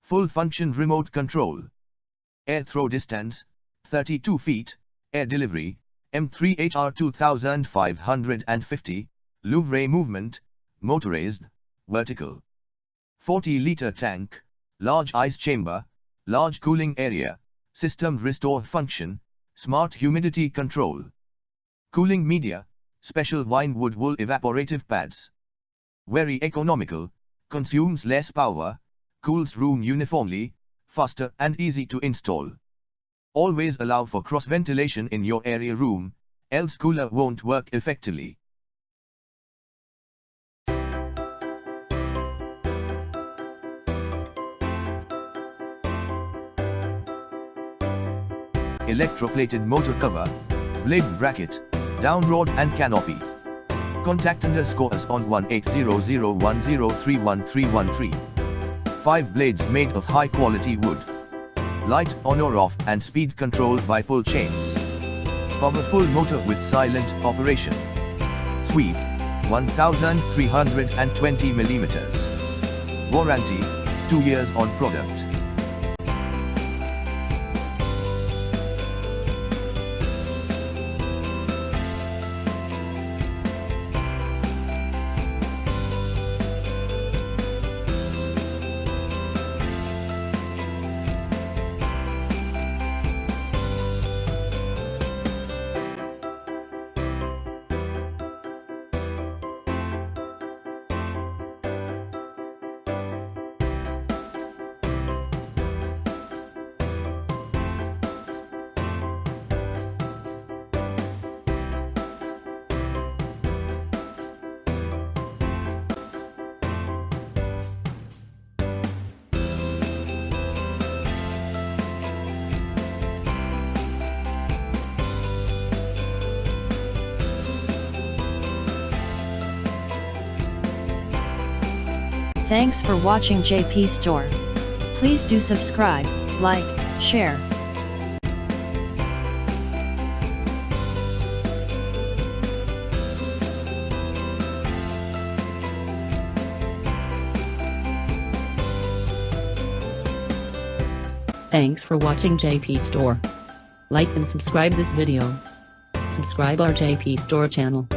Full function remote control. Air throw distance, 32 feet, air delivery, M3HR 2550, Louvre movement, motorized, vertical. 40-liter tank, large ice chamber, large cooling area, system restore function, smart humidity control. Cooling media, special winewood wool evaporative pads. Very economical, consumes less power, cools room uniformly, faster and easy to install. Always allow for cross ventilation in your area room, else cooler won't work effectively. Electroplated motor cover, blade bracket, down rod and canopy. Contact us on 180010313113. 5 blades made of high quality wood. Light on or off and speed controlled by pull chains. Powerful motor with silent operation. Sweep, 1320 mm. Warranty, 2 years on product. Thanks for watching JP Store. Please do subscribe, like, share. Thanks for watching JP Store. Like and subscribe this video. Subscribe our JP Store channel.